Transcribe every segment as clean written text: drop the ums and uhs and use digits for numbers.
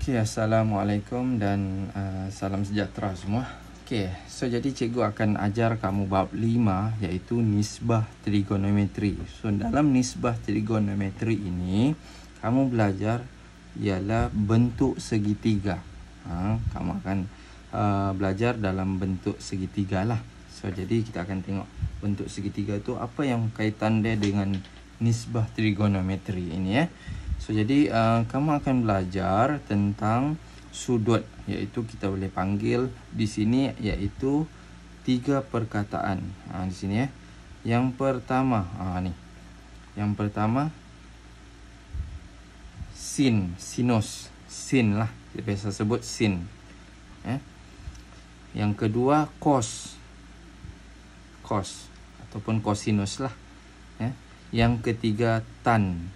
Okay, Assalamualaikum dan salam sejahtera semua. Okay, so jadi cikgu akan ajar kamu bab 5 iaitu nisbah trigonometri. So dalam nisbah trigonometri ini kamu belajar ialah bentuk segitiga. Kamu akan belajar dalam bentuk segitiga lah. So jadi kita akan tengok bentuk segitiga itu apa yang kaitan dia dengan nisbah trigonometri ini ya. So jadi kamu akan belajar tentang sudut, iaitu kita boleh panggil di sini iaitu 3 perkataan. Di sini ya. Yang pertama ni. Yang pertama sin, sinus, sin lah. Kita biasa sebut sin. Yang kedua cos, cos ataupun cosinus lah. Yang ketiga tan,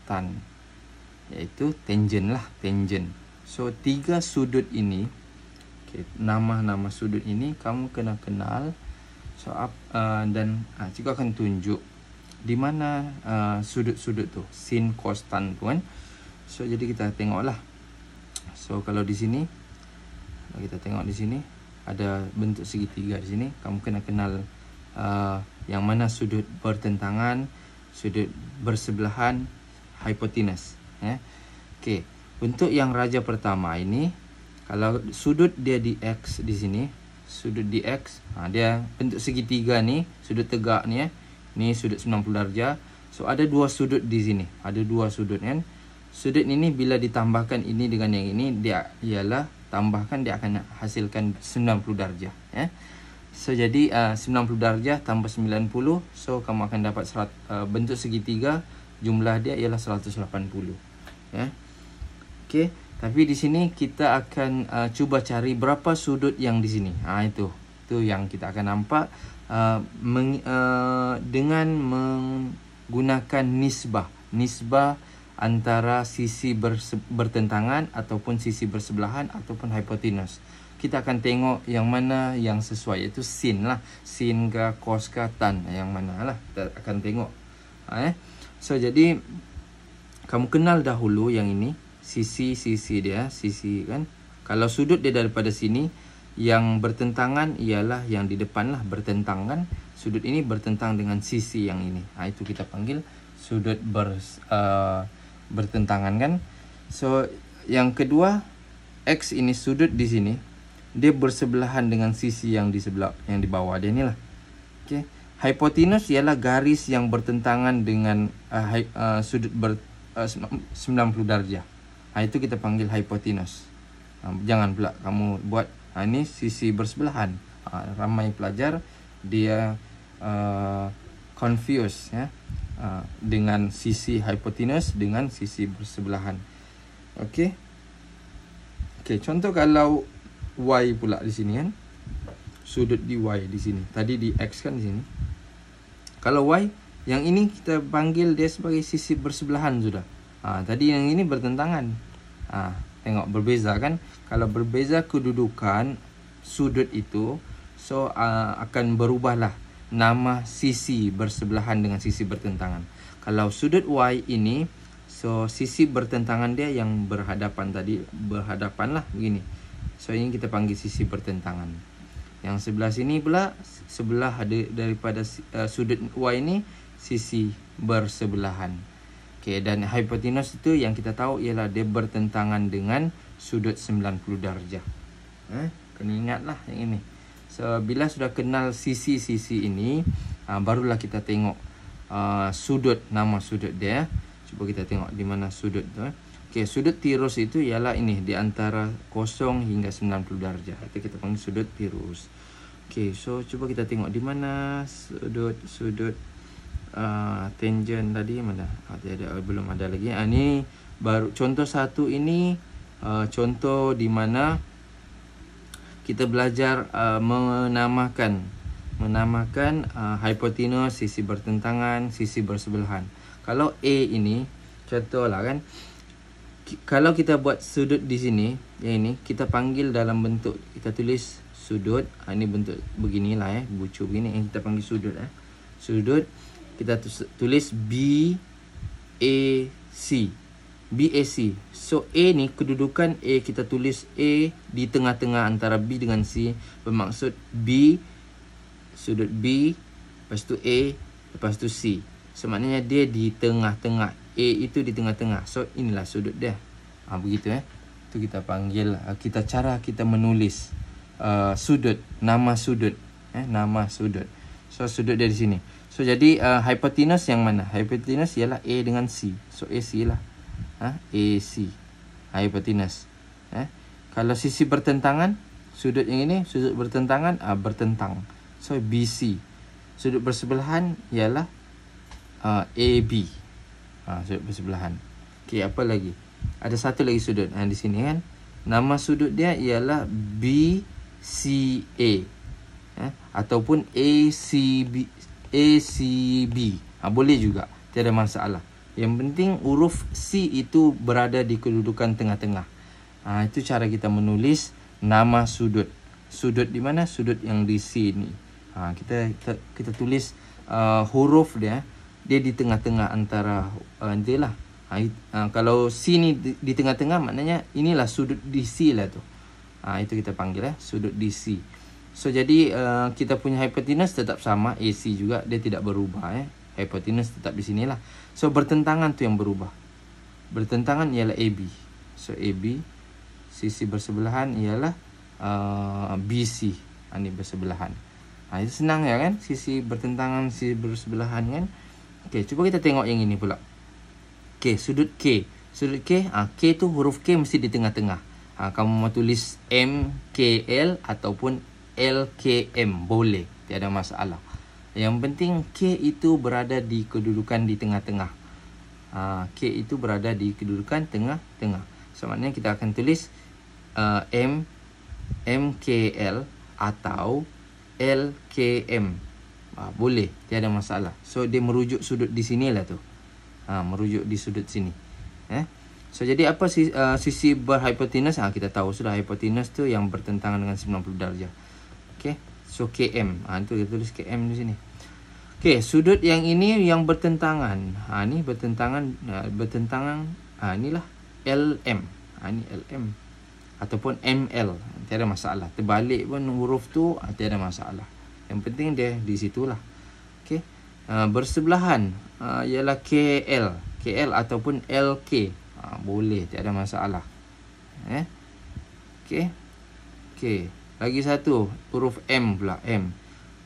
tan, iaitu tangent lah, tangent. So 3 sudut ini, nama-nama sudut ini kamu kena kenal. So dan cikgu akan tunjuk di mana sudut-sudut tu, sin, cos, tan tu kan. So jadi kita tengoklah. So kalau di sini, kalau kita tengok di sini ada bentuk segitiga di sini, kamu kena kenal yang mana sudut bertentangan, sudut bersebelahan, hipotenus. Okey, untuk yang raja pertama ini, kalau sudut dia di X di sini, sudut di X, dia bentuk segitiga ni, sudut tegak ni ni sudut 90 darjah. So ada 2 sudut di sini, ada 2 sudut kan. Sudut ini bila ditambahkan ini dengan yang ini, dia ialah tambahkan, dia akan hasilkan 90 darjah ya. So jadi 90 darjah tambah 90, so kamu akan dapat bentuk segitiga, jumlah dia ialah 180 ya. Okey, tapi di sini kita akan cuba cari berapa sudut yang di sini. Itu yang kita akan nampak dengan menggunakan nisbah antara sisi bertentangan ataupun sisi bersebelahan ataupun hipotenus. Kita akan tengok yang mana yang sesuai, iaitu sin lah, sin ke cos ke tan, yang mana lah kita akan tengok. So jadi kamu kenal dahulu yang ini, sisi dia, sisi kan. Kalau sudut dia daripada sini, yang bertentangan ialah yang di depan lah, bertentang kan. Sudut ini bertentang dengan sisi yang ini. Itu kita panggil sudut bertentangan kan. So yang kedua, X ini sudut di sini, dia bersebelahan dengan sisi yang di sebelah, yang di bawah dia ni lah. Okay. Hipotenus ialah garis yang bertentangan dengan sudut 90 darjah. Itu kita panggil hipotenus. Jangan pula kamu buat ini sisi bersebelahan. Ramai pelajar dia confuse ya, dengan sisi hipotenus dengan sisi bersebelahan. Okey. Okey, contoh kalau Y pula di sini kan. Sudut di Y di sini. Tadi di X kan di sini. Kalau Y, yang ini kita panggil dia sebagai sisi bersebelahan sudah. Tadi yang ini bertentangan. Tengok berbeza kan. Kalau berbeza kedudukan sudut itu, so akan berubahlah nama sisi bersebelahan dengan sisi bertentangan. Kalau sudut Y ini, so sisi bertentangan dia yang berhadapan tadi, berhadapan lah begini. So ini kita panggil sisi bertentangan. Yang sebelah sini pula, sebelah daripada sudut Y ini, sisi bersebelahan. Okey, dan hipotenus itu yang kita tahu ialah dia bertentangan dengan sudut 90 darjah. Kena ingatlah yang ini. So bila sudah kenal sisi-sisi ini, barulah kita tengok sudut, nama sudut dia. Cuba kita tengok di mana sudut tu. Okey, sudut tirus itu ialah ini, di antara 0 hingga 90 darjah. Itu kita panggil sudut tirus. Okey, so cuba kita tengok di mana sudut tangent tadi mana? Belum ada lagi. Ini baru contoh satu ini, contoh di mana kita belajar menamakan hipotenus, sisi bertentangan, sisi bersebelahan. Kalau A ini contohlah kan, kalau kita buat sudut di sini, yang ini kita panggil dalam bentuk, kita tulis sudut. Ini bentuk beginilah bucu begini yang kita panggil sudut. Sudut kita tulis B A C. BAC. So A ni kedudukan A, kita tulis A di tengah-tengah antara B dengan C, bermaksud B, sudut B, lepas tu A, lepas tu C. So maknanya dia di tengah-tengah. A itu di tengah-tengah. So inilah sudut dia. Begitu Itu kita panggil, cara kita menulis sudut, nama sudut. Nama sudut. So sudut dia di sini. So jadi hypotenuse yang mana? Hypotenuse ialah A dengan C. So AC lah. AC, hypotenuse. Kalau sisi bertentangan, sudut yang ini, sudut bertentangan, bertentang. So BC. Sudut bersebelahan ialah AB. Sudut bersebelahan. Okey, apa lagi? Ada satu lagi sudut di sini kan. Nama sudut dia ialah BCA. Ataupun ACB. Boleh juga, tiada masalah. Yang penting huruf C itu berada di kedudukan tengah-tengah. Itu cara kita menulis nama sudut. Sudut di mana? Sudut yang di C ni. Kita tulis huruf dia di tengah-tengah antara dia lah. Kalau C ni di tengah-tengah, maknanya inilah sudut di C lah tu. Itu kita panggil sudut di C. So jadi kita punya hypotenuse tetap sama, AC juga, dia tidak berubah Hypotenuse tetap di sinilah. So bertentangan tu yang berubah. Bertentangan ialah AB. So AB, sisi bersebelahan ialah BC. Ini bersebelahan. Itu senang ya kan? Sisi bertentangan, sisi bersebelahan kan? Okey, cuba kita tengok yang ini pula. Okey, sudut K. Sudut K, K tu huruf K mesti di tengah-tengah. Kamu mau tulis MKL ataupun LKM, boleh, tiada masalah. Yang penting K itu berada di kedudukan di tengah-tengah. K itu berada di kedudukan tengah-tengah. So maknanya kita akan tulis MKL atau LKM. Boleh, tiada masalah. So dia merujuk sudut di sinilah tu. Merujuk di sudut sini. So jadi apa sisi berhypotenuse? Kita tahu sudah, hypotenuse tu yang bertentangan dengan 90 darjah. Okey. So KM. Itu kita tulis KM di sini. Okey, sudut yang ini yang bertentangan. Ni bertentangan, inilah LM. Ini LM ataupun ML. Tiada masalah. Terbalik pun huruf tu tiada masalah. Yang penting dia di situlah. Okey. Bersebelahan ialah KL, KL ataupun LK. Boleh, tiada masalah. Okey. Okey. Lagi satu, huruf M pula, M.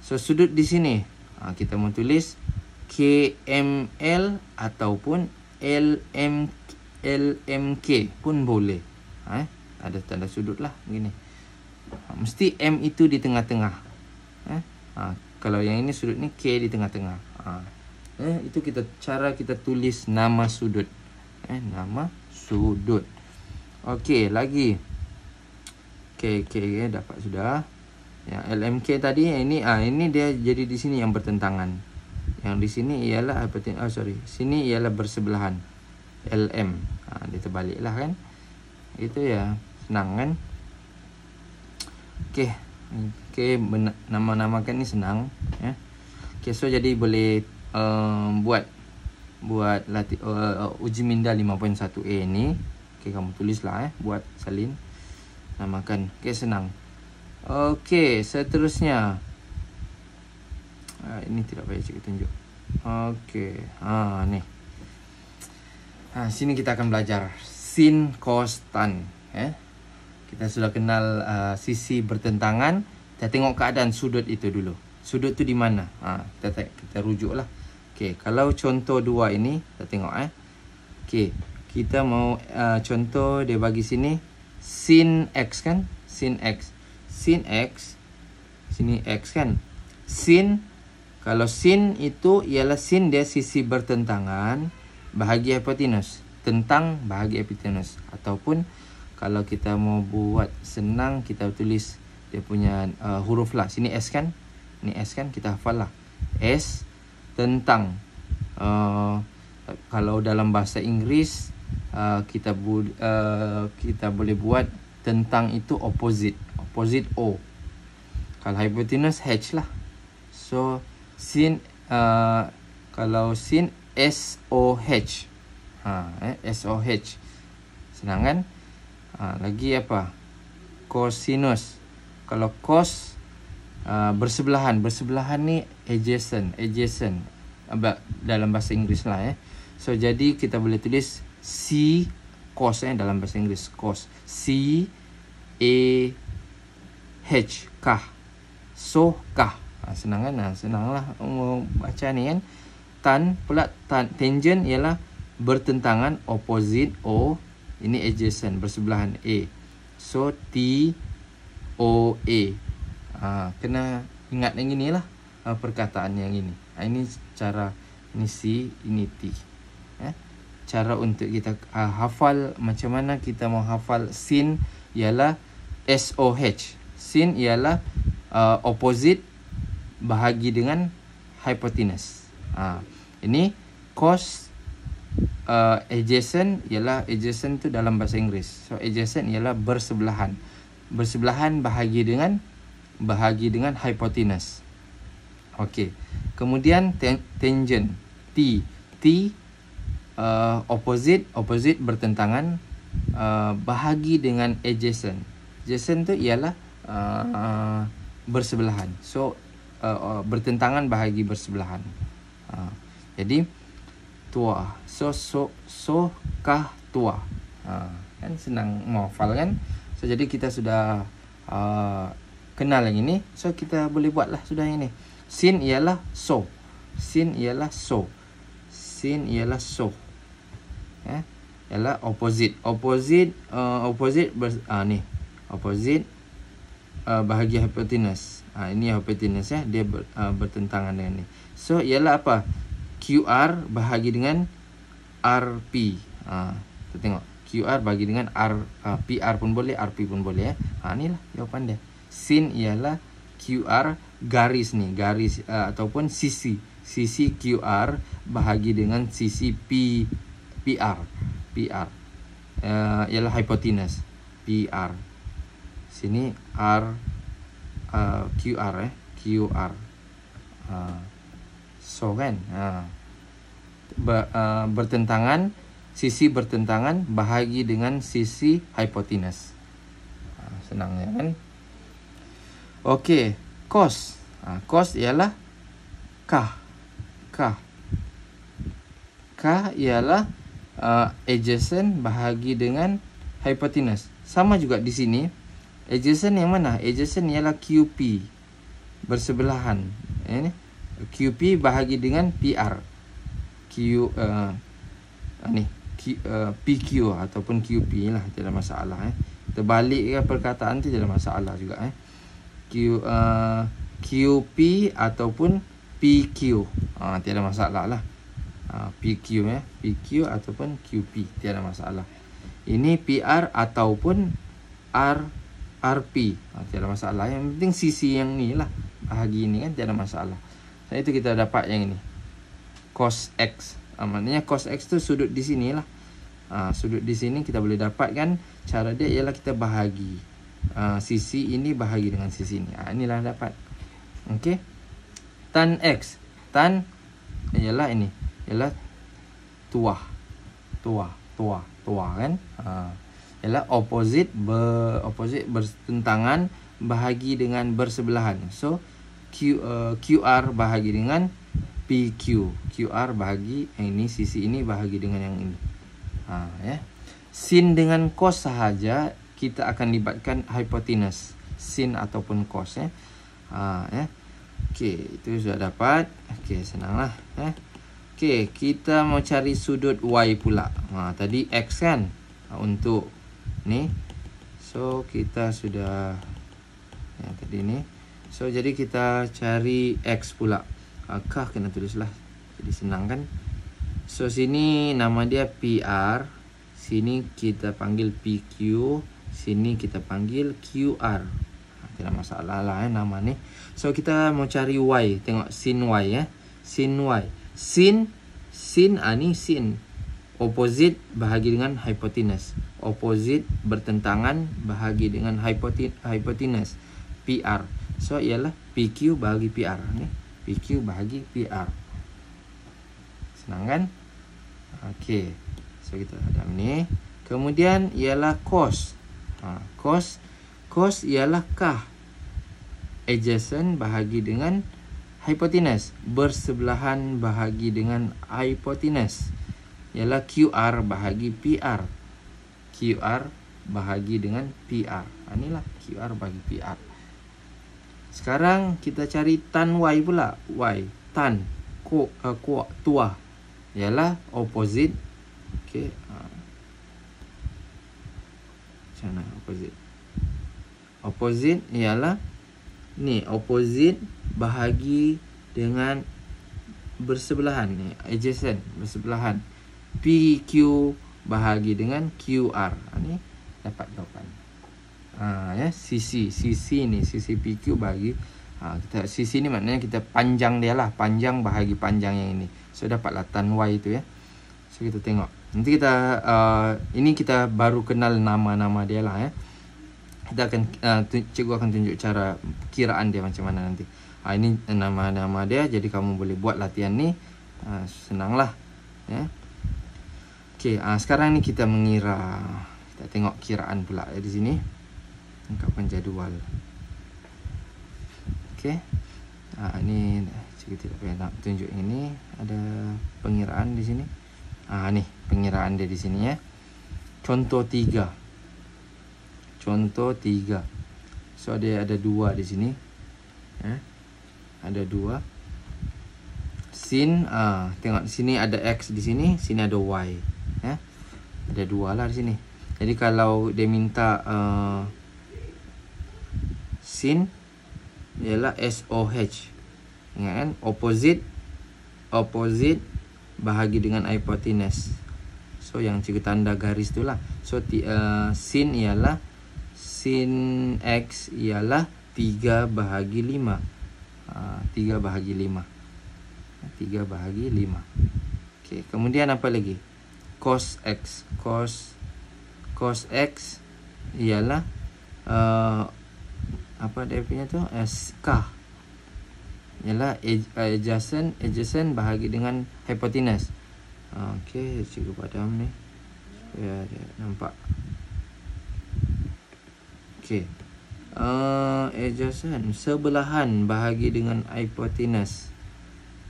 So sudut di sini kita mau tulis KML ataupun LMK pun boleh. Ada tanda sudut lah begini. Mesti M itu di tengah-tengah. Kalau yang ini sudut ni K di tengah-tengah. Itu cara kita tulis nama sudut. Nama sudut. Okey, lagi. K dapat sudah. Ya, LMK tadi ini dia jadi di sini yang bertentangan. Yang di sini ialah sini ialah bersebelahan. LM. Dia terbaliklah kan. Itu ya, senang kan? Okey. Nama-namakan ni senang ya. Okey, so jadi boleh buat uji minda 5.1A ni. Okey, kamu tulislah buat salin. Namakan. Okey, senang. Okey, seterusnya. Ini tidak payah cikgu tunjuk. Okey. Ni. Sini kita akan belajar sin, cos, tan. Kita sudah kenal sisi bertentangan. Kita tengok keadaan sudut itu dulu. Sudut tu di mana? Kita rujuklah. Okey, kalau contoh 2 ini, kita tengok Okey, kita mau contoh dia bagi sini sin X kan? Sin X. Sin X. Sini X kan? Sin, kalau sin itu ialah sin dia sisi bertentangan bahagi hypotenuse. Tentang bahagi hypotenuse. Ataupun kalau kita mau buat senang, kita tulis dia punya huruf lah. Sini S kan? Ini S kan? Kita hafal lah. S tentang. Kalau dalam bahasa Inggeris kita boleh buat tentang itu opposite. Opposite O. Kalau hypotenuse H lah. So sin kalau sin SOH. SOH. Senang kan? Lagi apa? Cosinus. Kalau cos bersebelahan. Bersebelahan ni adjacent. Dalam bahasa Inggeris lah. So jadi kita boleh tulis C cos dalam bahasa Inggeris. Cos. C A H kah. So kah. Senang kan? Senanglah baca ni kan. Tan pula tangent ialah bertentangan, opposite. O ini adjacent, bersebelahan. A. So T O A. Kena ingat yang inilah perkataan yang ini. Ini cara, ini C, ini T. Cara untuk kita hafal, macam mana kita mau hafal sin ialah SOH. Sin ialah opposite bahagi dengan hypotenuse. Ini cos adjacent ialah, adjacent tu dalam bahasa Inggeris. So adjacent ialah bersebelahan. Bersebelahan bahagi dengan hypotenuse. Okey. Kemudian tangent T. T opposite bertentangan, bahagi dengan adjacent. Adjacent tu ialah bersebelahan. So bertentangan bahagi bersebelahan. Jadi tua. So kah tua. Kan senang menghafal kan? So jadi kita sudah kenal yang ini. So kita boleh buatlah sudah yang ini. Sin ialah so. Sin ialah so. Sin ialah so. Ialah opposite. Opposite ni. Opposite bahagi hypotenuse. Ini hypotenuse dia bertentangan dengan ni. So ialah apa? QR bahagi dengan RP. Kita tengok. QR bahagi dengan PR pun boleh, RP pun boleh. Inilah jawapan dia. Sin ialah QR garis ni, garis ataupun sisi. Sisi QR bahagi dengan sisi PR. Ialah hypotenuse. PR. Sini QR. QR. So kan, bertentangan, sisi bertentangan bahagi dengan sisi hypotenuse. Senang ya kan? Okey, cos. Cos ialah kah. Kah ialah adjacent bahagi dengan hypotenuse. Sama juga di sini. Adjacent yang mana? Adjacent ialah QP. Bersebelahan. QP bahagi dengan PR. PQ ataupun QP lah, tidak masalah. Terbalik ke perkataan tu tidak masalah juga. QP ataupun PQ. Tiada masalah lah. PQ PQ ataupun QP, tiada masalah. Ini PR ataupun RP. Tiada masalah. Yang penting sisi yang ni lah, bahagi ni kan, tiada masalah. So itu kita dapat yang ini. Cos X. Maknanya cos X tu sudut di sini lah. Sudut di sini kita boleh dapatkan. Cara dia ialah kita bahagi. Sisi ini bahagi dengan sisi ini. Inilah dapat. Okey. Tan X. Tan ialah ini. Ialah tua kan. Ialah opposite bertentangan bahagi dengan bersebelahan. So QR bahagi dengan PQ. QR bahagi yang ini, sisi ini bahagi dengan yang ini. Sin dengan cos sahaja kita akan libatkan hypotenuse. Sin ataupun cos Okey, itu sudah dapat. Okey, senanglah. Okey, kita mau cari sudut Y pula. Tadi X kan, untuk ni. So kita sudah tadi ni. So jadi kita cari X pula. Kah kena tulislah. Jadi senang kan. So sini nama dia PR. Sini kita panggil PQ. Sini kita panggil QR. Tidak masalah lah nama ni. So kita mau cari Y. Tengok sin Y Sin Y. Sin ni sin. Opposite bahagi dengan hypotenuse. Opposite bertentangan bahagi dengan hypotenuse. PR. So ialah PQ bahagi PR ni. PQ bahagi PR. Senang kan? Okey. So kita hadam ni. Kemudian ialah cos. Cos ialah kah. Adjacent bahagi dengan hypotenuse. Bersebelahan bahagi dengan hypotenuse. Ialah QR bahagi PR. QR bahagi dengan PR. Inilah QR bagi PR. Sekarang kita cari tan Y pula. Y. Tan. Tuah. Ialah opposite. Okey. Macam mana opposite? Opposite ialah ni. Opposite bahagi dengan bersebelahan. Ni. Adjacent. Bersebelahan. PQ bahagi dengan QR. Ni dapat jawapan. Ya, sisi ni, sisi PQ bagi kita, sisi ni maknanya kita panjang dia lah, panjang bahagi panjang yang ini. So dapatlah tan Y itu ya. So kita tengok. Nanti kita ini kita baru kenal nama-nama dia lah ya. Kita akan cikgu akan tunjuk cara kiraan dia macam mana nanti. Ini nama-nama dia, jadi kamu boleh buat latihan ni. Senanglah ya. Okey, sekarang ni kita mengira. Kita tengok kiraan pula di sini. Ungkapan jadual. Okey. Ini cikgu tidak payah nak tunjuk ini. Ada pengiraan di sini. Ni pengiraan dia di sini ya. Contoh 3. Contoh 3. So dia ada 2 di sini. Ada 2. Sin tengok di sini ada X di sini, sini ada Y. Ya. Ada 2 lah di sini. Jadi kalau dia minta sin ialah SOH. Ingat kan? Opposite bahagi dengan hypotenuse. So yang cikgu tanda garis tu lah. So sin ialah sin X ialah 3 bahagi 5. 3 bahagi 5. 3 bahagi 5. Okey, kemudian apa lagi? Cos X. Cos X ialah apa dia punya tu? K. Ialah adjacent bahagi dengan hypotenuse. Okey, cikgu padam ni supaya dia nampak. Okey. Adjacent sebelahan bahagi dengan hypotenuse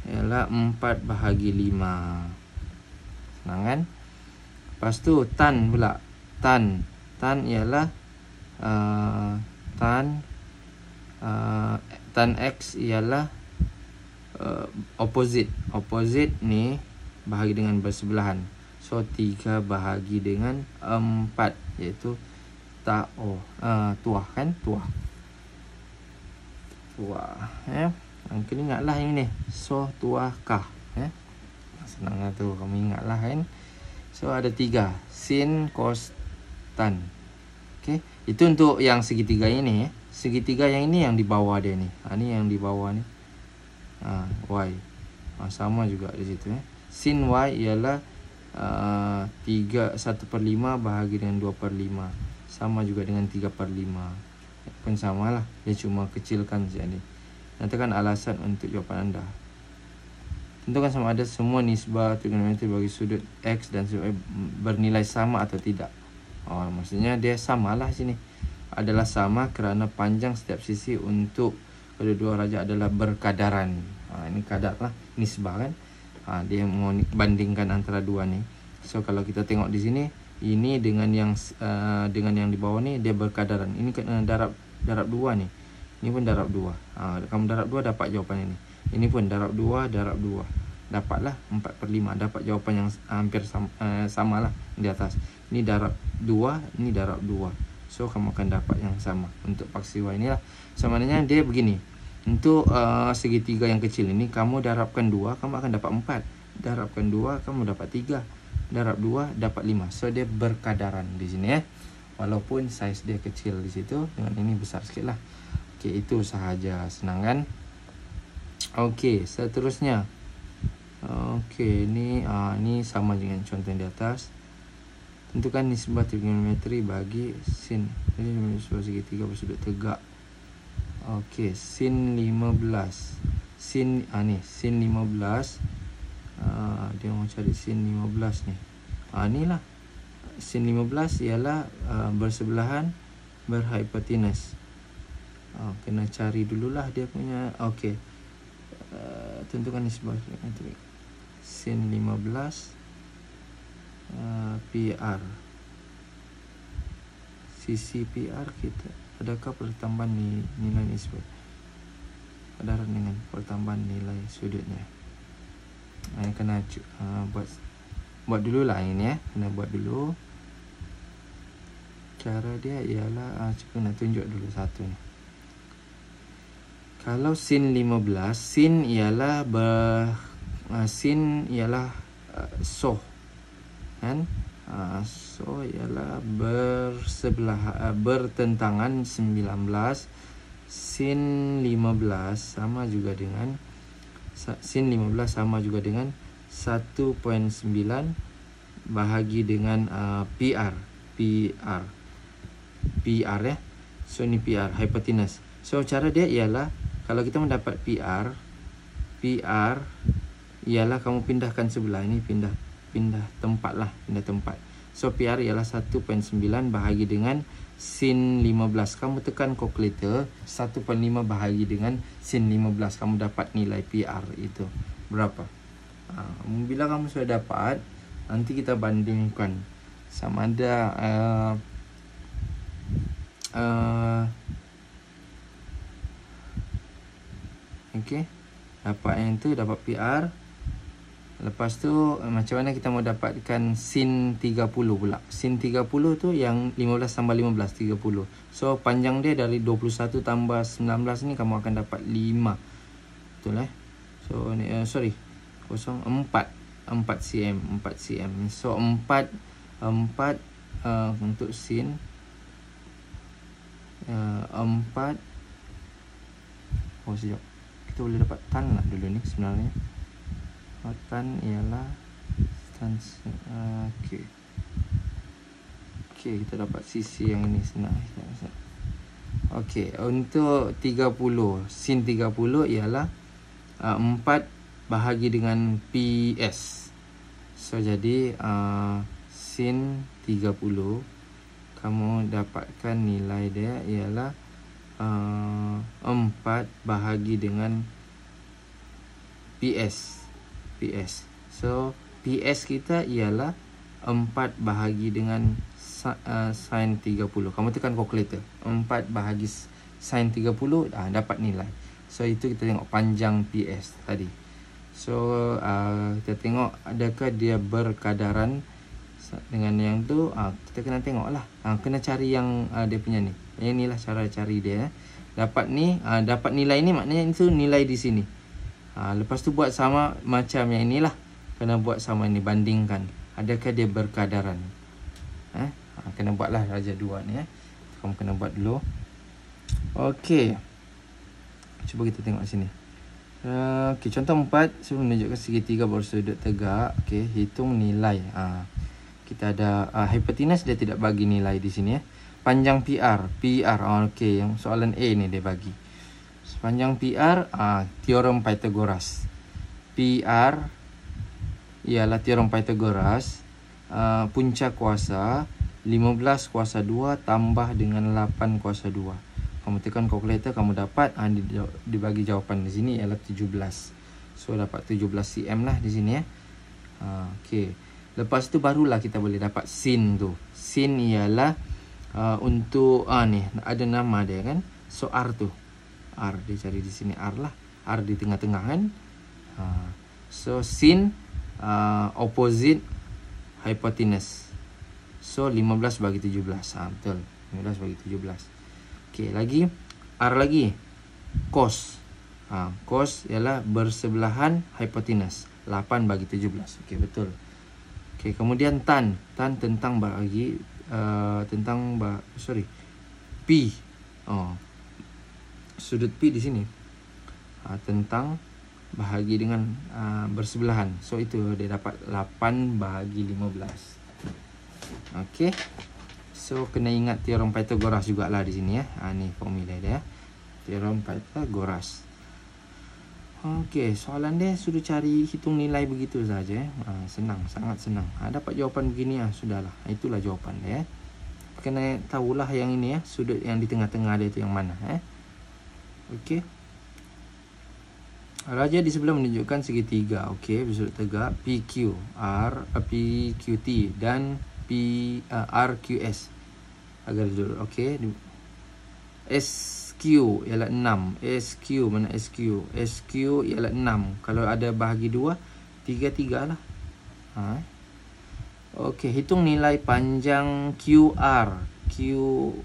ialah 4 bahagi 5. Senang kan? Lepas tu tan pula. Tan ialah tan X ialah opposite ni bahagi dengan bersebelahan. So 3 bahagi dengan 4 iaitu tuah kan? Tuah ya. Kena ingatlah yang ni. So tuah kah ya. Senanglah tu, kamu ingatlah kan. So ada 3, sin, cos, tan. Okey, itu untuk yang segitiga ini ya. Segitiga yang ini yang di bawah dia ni. Ni yang di bawah ni. Y. Sama juga di situ ya. Sin Y ialah 1/5 bahagi dengan 2/5. Sama juga dengan 3/5. Pun samalah. Dia cuma kecilkan saja ni. Nyatakan alasan untuk jawapan anda. Tentukan sama ada semua nisbah trigonometri bagi sudut X dan sudut Y bernilai sama atau tidak. Maksudnya dia samalah sini. Adalah sama kerana panjang setiap sisi untuk kedua-dua raja adalah berkadaran. Ini kadar lah, nisbah kan. Dia mau bandingkan antara dua ni. So kalau kita tengok di sini, ini dengan yang di bawah ni dia berkadaran. Ini darab 2 ni. Ini pun darab 2. Kamu darab 2 dapat jawapan ini. Ini pun darab 2, darab 2. Dapatlah 4/5. Dapat jawapan yang hampir sama lah di atas. Ini darab 2, ini darab 2. So kamu akan dapat yang sama untuk paksi Y ni lah. So maknanya dia begini. Untuk segitiga yang kecil ini, kamu darabkan 2, kamu akan dapat 4. Darabkan 2, kamu dapat 3. Darab 2, dapat 5. So dia berkadaran di sini ya. Walaupun saiz dia kecil di situ, dengan ini besar sikit lah. Okey, itu sahaja. Senang kan? Okey, seterusnya. Okey, ni sama dengan contoh yang di atas. Tentukan nisbah trigonometri bagi sin. Ini nisbah segitiga bersudut tegak. Okey, sin 15. Sin ni sin 15. Dia mau cari sin 15 ni. Inilah sin 15 ialah bersebelahan berhipotenus. Kena cari dululah dia punya. Okey. Tentukan nisbah sin 15 PR. Sisi PR kita, adakah pertambahan nilai nisbah padaran dengan pertambahan nilai sudutnya? Ini kena buat dulu lah ini ya. Kena buat dulu. Cara dia ialah cuba nak tunjuk dulu satu ni. Kalau sin 15, sin ialah soh, kan? So ialah bertentangan 19. Sin 15 sama juga dengan 1.9 bahagi dengan PR ya. So ni PR, hipotenus. So cara dia ialah kalau kita mendapat PR ialah kamu pindahkan sebelah ini, pindah tempat lah, pindah tempat. So PR ialah 1.9 bahagi dengan sin 15. Kamu tekan kalkulator 1.5 bahagi dengan sin 15, kamu dapat nilai PR itu berapa. Bila kamu sudah dapat, nanti kita bandingkan sama ada okey, dapat yang tu, dapat PR. Lepas tu macam mana kita mau dapatkan sin 30 pula. Sin 30 tu yang 15 tambah 15, 30. So panjang dia dari 21 tambah 19 ni kamu akan dapat 5. Betul So ni 4 cm. So 4 untuk sin 4. Sekejap. Kita boleh dapat tan lah dulu ni sebenarnya. Tan ialah tan. Okey, kita dapat sisi yang ini senang. Okey, untuk 30, sin 30 ialah 4 bahagi dengan PS. So jadi sin 30 kamu dapatkan nilai dia ialah 4 bahagi dengan PS. So PS kita ialah 4 bahagi dengan sin 30. Kamu tekan kalkulator 4 bahagi sin 30, dapat nilai. So itu kita tengok panjang PS tadi. So kita tengok adakah dia berkadaran dengan yang tu. Kita kena tengok lah. Kena cari yang dia punya ni. Yang inilah cara cari dia. Dapat ni, dapat nilai ni, maknanya itu nilai di sini. Lepas tu buat sama macam yang inilah. Kena buat sama ni, bandingkan adakah dia berkadaran. Kena buatlah darjah 2 ni. Kamu kena buat dulu. Okey, cuba kita tengok sini. Okey, contoh 4. Saya menunjukkan segitiga bersudut tegak. Okey, hitung nilai. Kita ada hipotenus, dia tidak bagi nilai di sini ya. Panjang PR. Okey, yang soalan A ni dia bagi. Panjang PR, teorem Pythagoras. PR ialah teorem Pythagoras. Punca kuasa 15 kuasa 2 tambah dengan 8 kuasa 2. Kamu tekan kalkulator, kamu dapat dibagi jawapan di sini ialah 17. So dapat 17 cm lah di sini ya. Okey. Lepas tu barulah kita boleh dapat sin tu. Sin ialah untuk ni ada nama dia kan. So R tu. R dia cari di sini, R lah. R di tengah-tengah kan. So sin opposite hypotenuse. So 15 bagi 17. Betul. 15 bagi 17. Okey, lagi R lagi. Cos. Cos ialah bersebelahan hypotenuse. 8 bagi 17. Okey, betul. Okey, kemudian tan. Tan tentang bagi P. Sudut P di sini. Tentang bahagi dengan bersebelahan. So itu dia dapat 8 bahagi 15. Okey. So kena ingat teorem Pythagoras jugalah di sini ya. Ni formula dia. Teorem Pythagoras. Okey, soalan dia suruh cari hitung nilai begitu saja. Senang, sangat senang. Dapat jawapan begini sudahlah. Itulah jawapan dia. Kena tahulah yang ini sudut yang di tengah-tengah dia itu yang mana Okey. Raja di sebelah menunjukkan segitiga. Okey, bersudut tegak PQT dan RQS. Agar sudut. Okey. SQ ialah 6. SQ mana SQ? SQ ialah 6. Kalau ada bahagi 2, 3 lah. Okey, hitung nilai panjang QR.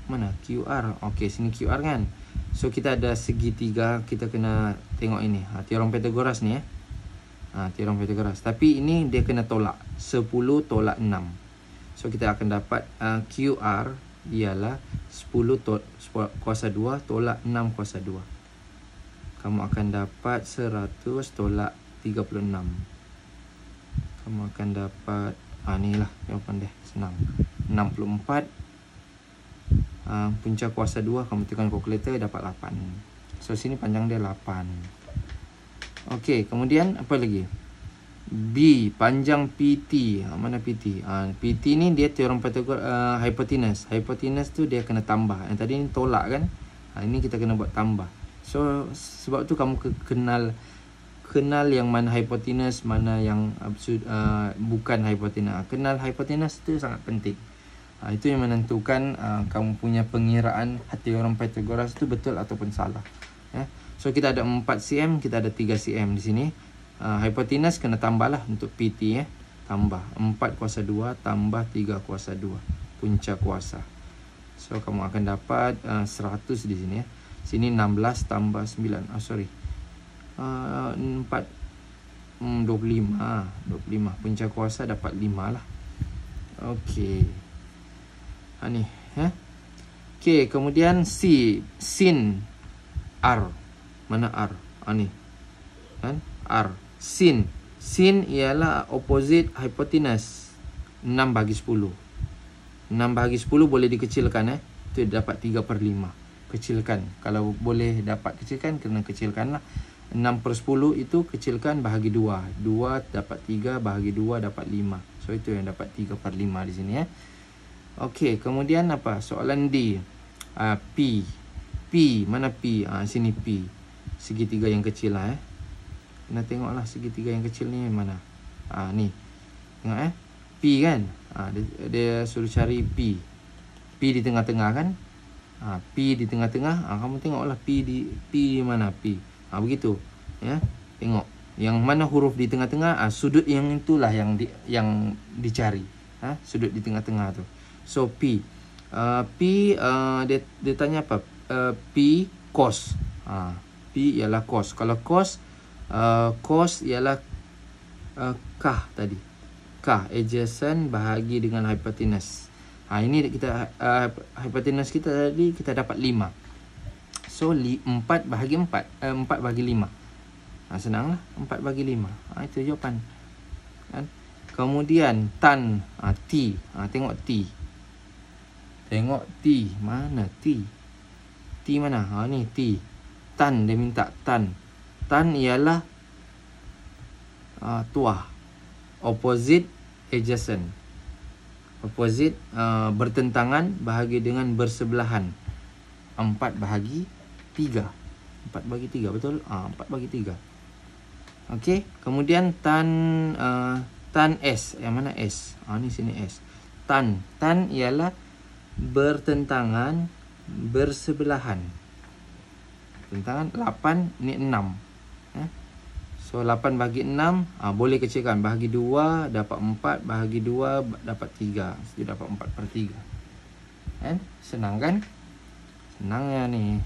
Mana? QR. Okey, sini QR kan. So kita ada segitiga, kita kena tengok ini. Teorem Pythagoras ni teorem Pythagoras. Tapi ini dia kena tolak. 10 tolak 6. So kita akan dapat QR ialah 10 kuasa 2 tolak 6 kuasa 2. Kamu akan dapat 100 tolak 36. Kamu akan dapat inilah jawapan dia. Senang. 64 punca kuasa 2, kamu tekan kalkulator dapat 8. So sini panjang dia 8. Okey, kemudian apa lagi? B, panjang PT. Mana PT? PT ni dia teorem Pythagoras, hypotenuse. Hypotenuse tu dia kena tambah. Yang tadi ni tolak kan? Ini kita kena buat tambah. So sebab tu kamu kenal yang mana hypotenuse, mana yang bukan hypotenuse. Kenal hypotenuse tu sangat penting. Itu yang menentukan kamu punya pengiraan teorem Pythagoras tu betul ataupun salah. So kita ada 4 cm, kita ada 3 cm di sini. Hypotenuse kena tambahlah untuk PT tambah 4 kuasa 2 tambah 3 kuasa 2 punca kuasa. So kamu akan dapat 100 di sini Sini 16 tambah 9. 25 punca kuasa dapat 5 lah. Okey. Ni okey, kemudian sin R. Mana R? Ni kan R. Sin ialah opposite hypotenuse. 6/10. 6/10 boleh dikecilkan Itu dapat 3/5. Kecilkan. Kalau boleh dapat kecilkan, kena kecilkan lah. 6/10 itu kecilkan bahagi 2. 2 dapat 3, bahagi 2 dapat 5. So itu yang dapat 3/5 di sini Okey, kemudian apa? Soalan D. P. Mana P? Sini P. Segitiga yang kecil lah Kena tengoklah segitiga yang kecil ni mana. Ni. Tengok P kan? Dia suruh cari P. P di tengah-tengah kan? P di tengah-tengah. Kamu tengoklah P mana P. Begitu. Tengok. Yang mana huruf di tengah-tengah, sudut yang itulah yang dicari. Sudut di tengah-tengah tu. So P. Dia tanya apa? P cos. P ialah cos. Kalau cos ialah kah tadi. Kah adjacent bahagi dengan hypotenuse. Ini kita hypotenuse kita tadi kita dapat 5. So 4 bahagi 4 4/5. Senanglah 4/5. Itu jawapan. Kemudian tan T. Tengok T. Tengok T. Mana T? T mana? Ni T. Tan dia minta tan. Tan ialah tuah. Opposite adjacent. Opposite bertentangan bahagi dengan bersebelahan. 4/3. 4/3 betul? 4/3. Okey, kemudian tan S. Yang mana S? Ni sini S. Tan ialah bertentangan bersebelahan. Tentangan 8 ni 6. So 8/6 boleh kecilkan. Bahagi 2 dapat 4, bahagi 2 dapat 3. Jadi dapat 4/3. Senang kan? Senangnya ni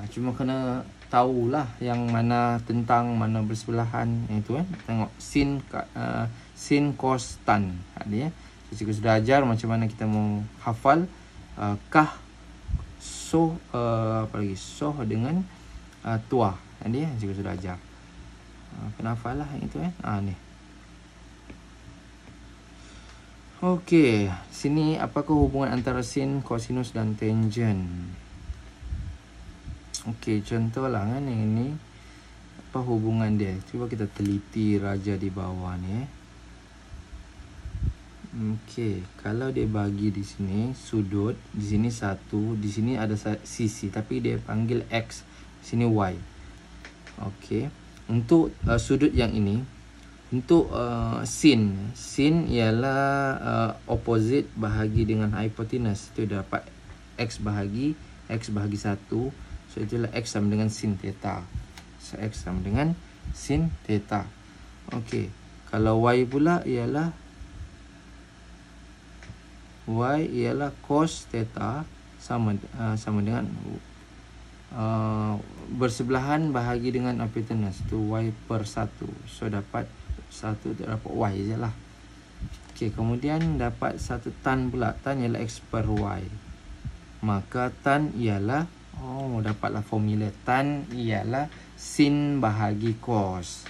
cuma kena tahulah yang mana tentang, mana bersebelahan. Itu tengok sin cos tan. Dia cikgu sudah ajar macam mana kita mau hafal kah so apa lagi soh dengan tuah. Dia cikgu sudah ajar. Kena hafal lah itu ni. Okey, sini apakah hubungan antara sin, kosinus dan tangen? Okey, contohlah kan yang ini. Apa hubungan dia? Cuba kita teliti raja di bawah ni. Okey, kalau dia bagi di sini sudut, di sini 1, di sini ada sisi tapi dia panggil X, sini Y. Okey. Untuk sudut yang ini, untuk sin ialah opposite bahagi dengan hypotenuse. Itu dapat X bahagi 1. So itulah X sama dengan sin theta. So X sama dengan sin theta. Okey. Kalau Y pula ialah cos theta sama dengan bersebelahan bahagi dengan hypotenuse, tu Y per 1. So dapat 1 tu dapat Y je lah. Okey, kemudian dapat satu tan pula. Tan ialah X per Y. Maka tan ialah, dapatlah formula. Tan ialah sin bahagi cos.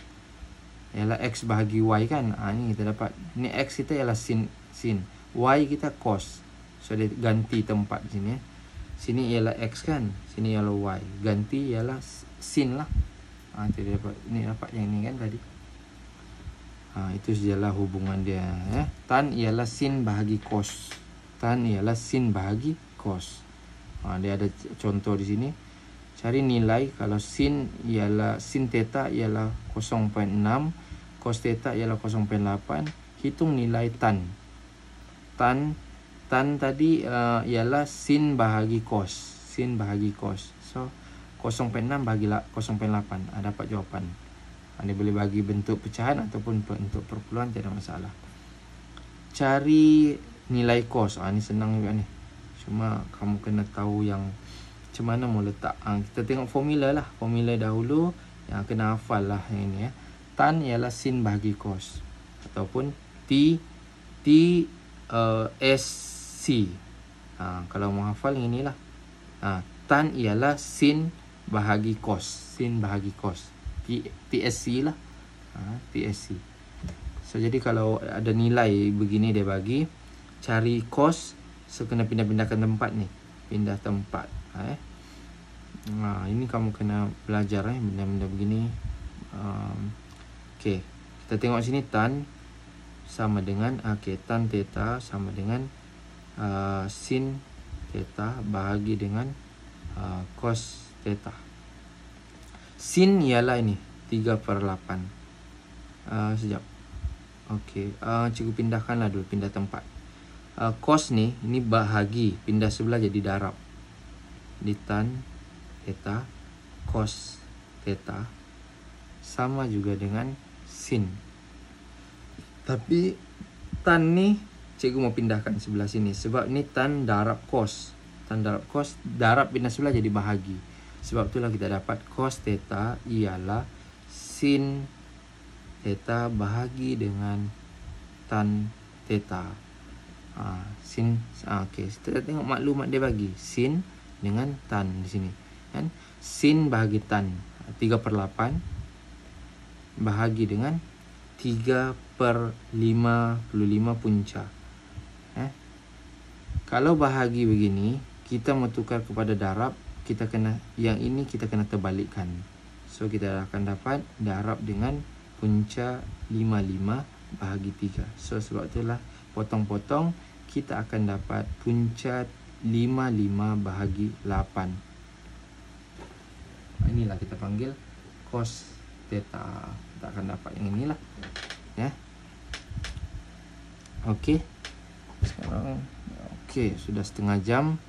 Ialah X bahagi Y kan. Ni kita dapat. Ni X kita ialah sin. Y kita cos. So dia ganti tempat sini. Sini ialah X kan. Sini ialah Y. Ganti ialah sin lah. Itu dia dapat. Ni dapat yang ni kan tadi. Itu sajalah hubungan dia. Tan ialah sin bahagi cos. Tan ialah sin bahagi cos. Dia ada contoh di sini. Cari nilai kalau sin theta ialah 0.6, cos theta ialah 0.8. Hitung nilai tan. Tan tadi ialah sin bahagi cos. Sin bahagi cos. So 0.6 bagi 0.8. Dapat jawapan. Anda boleh bagi bentuk pecahan ataupun bentuk perpuluhan, tidak ada masalah. Cari nilai cos. Ni senang juga ni. Cuma kamu kena tahu yang macam mana mau letak. Kita tengok formula lah. Formula dahulu yang kena hafal lah yang ini. Tan ialah sin bahagi cos. Ataupun T S C. Kalau mau hafal yang inilah. Tan ialah sin bahagi cos. Sin bahagi cos. TSC lah. TSC. So jadi kalau ada nilai begini dia bagi, cari cos, so kena pindah-pindahkan tempat ni. Pindah tempat. Ini kamu kena belajar benda-benda begini. Okey. Kita tengok sini tan sama dengan tan theta sama dengan sin theta bahagi dengan cos theta. Sin ialah ini 3/8. Sekejap. Okey, cikgu pindahkanlah dulu, pindah tempat. Cos ni, ini bahagi, pindah sebelah jadi darab. Di tan theta cos theta sama juga dengan sin. Tapi tan ni cikgu mau pindahkan sebelah sini sebab ni tan darab cos. Tan darab cos, darab pindah sebelah jadi bahagi. Sebab itulah kita dapat cos theta ialah sin theta bahagi dengan tan theta. Okey, kita tengok maklumat dia bagi. Sin dengan tan di sini. Kan? Sin bahagi tan 3/8 bahagi dengan 3/55 punca. Kalau bahagi begini, kita mau tukar kepada darab, kita kena yang ini kita kena terbalikkan. So kita akan dapat darab dengan punca 55 bahagi 3. So sebab itulah potong-potong kita akan dapat punca 55 bahagi 8. Inilah kita panggil cos theta. Kita akan dapat yang inilah. Okey. Sekarang sudah setengah jam.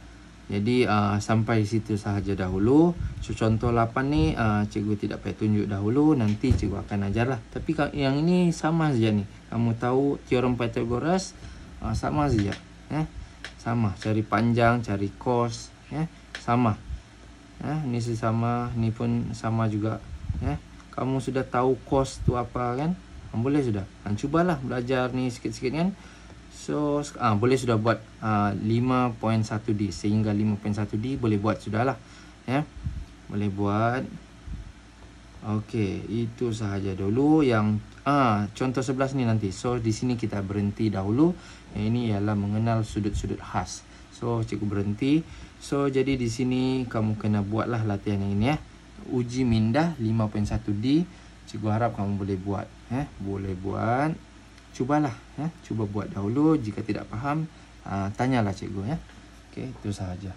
Jadi sampai situ sahaja dahulu. So contoh 8 ni cikgu tidak payah tunjuk dahulu, nanti cikgu akan ajar lah. Tapi yang ini sama saja ni. Kamu tahu teorem Pythagoras, sama saja. Sama, cari panjang, cari cos, sama. Ni sama, ni pun sama juga. Kamu sudah tahu cos tu apa kan? Boleh sudah. Cubalah belajar ni sikit-sikit kan. So boleh sudah buat 5.1D sehingga 5.1D boleh buat sudahlah. Boleh buat. Okey, itu sahaja dulu yang contoh 11 ni nanti. So di sini kita berhenti dahulu. Ini ialah mengenal sudut-sudut khas. So cikgu berhenti. So jadi di sini kamu kena buatlah latihan yang ini uji mindah 5.1D. Cikgu harap kamu boleh buat. Boleh buat. Cubalah. Cuba buat dahulu. Jika tidak faham, tanyalah cikgu. Okey, itu sahaja.